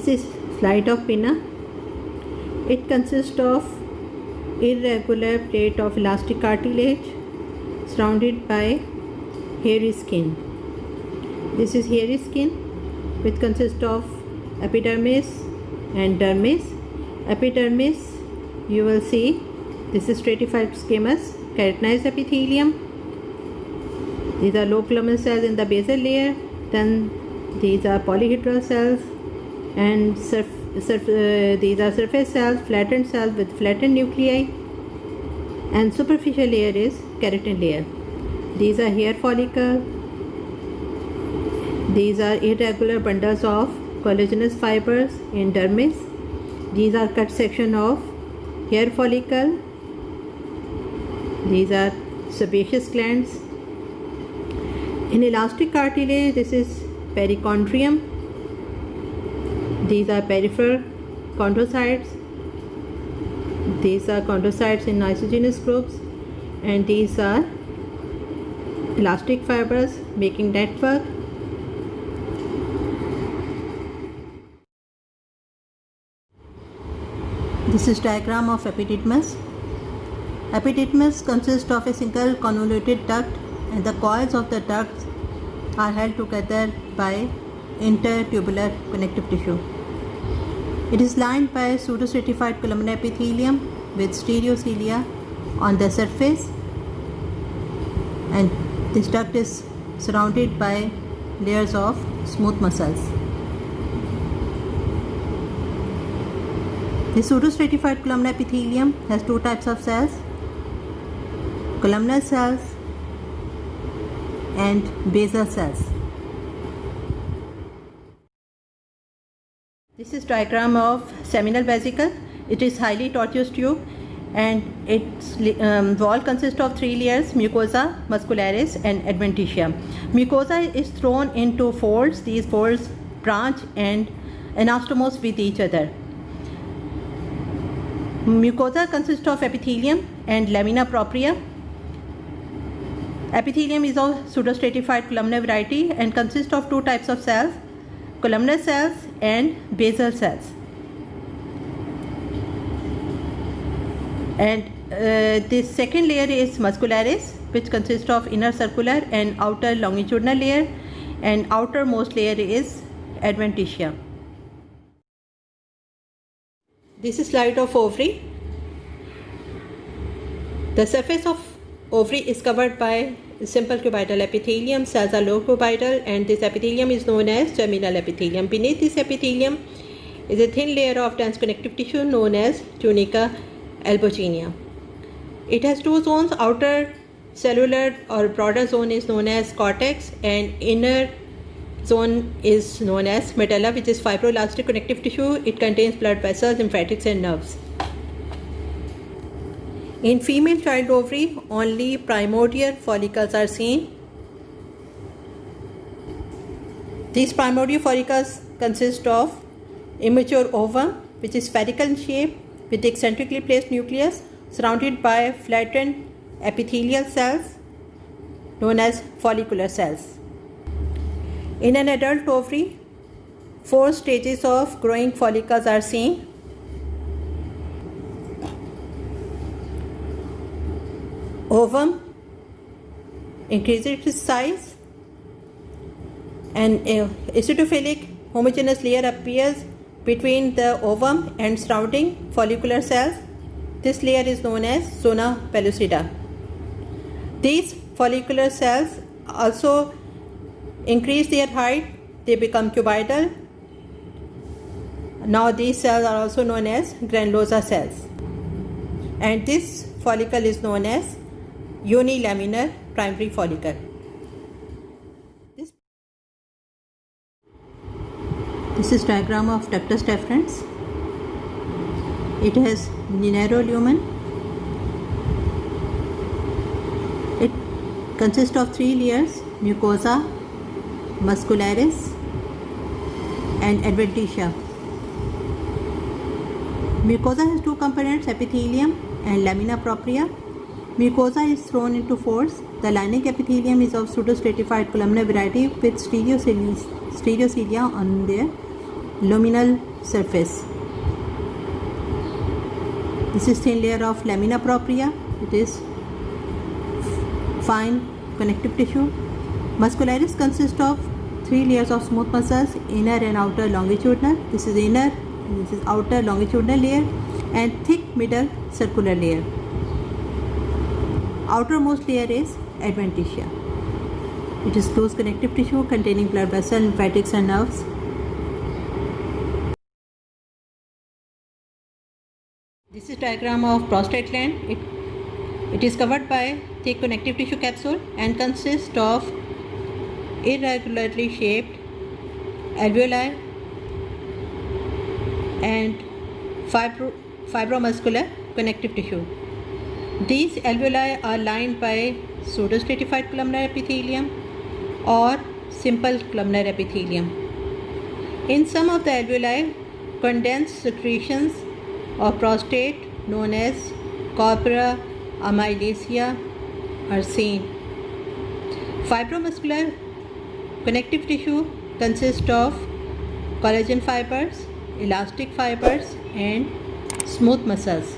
This is flight of pinna. It consists of irregular plate of elastic cartilage surrounded by hairy skin. This is hairy skin, which consists of epidermis and dermis. Epidermis, you will see, this is stratified squamous keratinized epithelium. These are low columnar cells in the basal layer. Then these are polyhedral cells, and these are surface cells, flattened cells with flattened nuclei, and superficial layer is keratin layer. These are hair follicle. These are irregular bundles of collagenous fibers in dermis. These are cut section of hair follicle. These are sebaceous glands. In elastic cartilage, this is perichondrium. These are peripheral chondrocytes. These are chondrocytes in isogenous groups, and these are elastic fibers making network. This is diagram of epididymis. Epididymis consists of a single convoluted duct, and the coils of the ducts are held together by intertubular connective tissue. It is lined by pseudostratified columnar epithelium with stereocilia on the surface, and this duct is surrounded by layers of smooth muscles. The pseudostratified columnar epithelium has two types of cells: columnar cells and basal cells. This is diagram of seminal vesicle. It is highly tortuous tube, and its wall consists of three layers: mucosa, muscularis, and adventitia. Mucosa is thrown into folds. These folds branch and anastomose with each other. Mucosa consists of epithelium and lamina propria. Epithelium is of pseudostratified columnar variety and consists of two types of cells: columnar cells and basal cells. And this second layer is muscularis, which consists of inner circular and outer longitudinal layer, and outermost layer is adventitia. This is slide of ovary. The surface of ovary is covered by simple cuboidal epithelium. Cells are low cuboidal, and this epithelium is known as germinal epithelium. Beneath this epithelium is a thin layer of dense connective tissue known as tunica albuginea. It has two zones. Outer cellular or broader zone is known as cortex, and inner zone is known as medulla, which is fibroelastic connective tissue. It contains blood vessels, lymphatics, and nerves. In female child ovary, only primordial follicles are seen. These primordial follicles consist of immature ovum, which is spherical in shape with eccentrically placed nucleus surrounded by flattened epithelial cells known as follicular cells. In an adult ovary, 4 stages of growing follicles are seen. Ovum increases its size, and a acidophilic homogeneous layer appears between the ovum and surrounding follicular cells. This layer is known as zona pellucida. These follicular cells also increase their height. They become cuboidal. Now these cells are also known as granulosa cells, and this follicle is known as unilaminar primary follicle. This is diagram of ductus deferens. It has narrow lumen. It consists of 3 layers: mucosa, muscularis, and adventitia. Mucosa has 2 components: epithelium and lamina propria. Mucosa is thrown into folds. The lining epithelium is of pseudostratified columnar variety with stereocilia on their luminal surface. This is thin layer of lamina propria. It is fine connective tissue. Muscularis consists of 3 layers of smooth muscles, inner and outer longitudinal. This is inner, this is outer longitudinal layer, and thick middle circular layer. Outermost layer is adventitia. It is close connective tissue containing blood vessel, lymphatics and nerves. This is diagram of prostate gland. It is covered by thick connective tissue capsule and consists of irregularly shaped alveoli and fibromuscular connective tissue. These alveoli are lined by pseudostratified columnar epithelium or simple columnar epithelium. In some of the alveoli, condensed secretions of prostate known as corpora amyloacea are seen. Fibromuscular connective tissue consists of collagen fibers, elastic fibers and smooth muscles.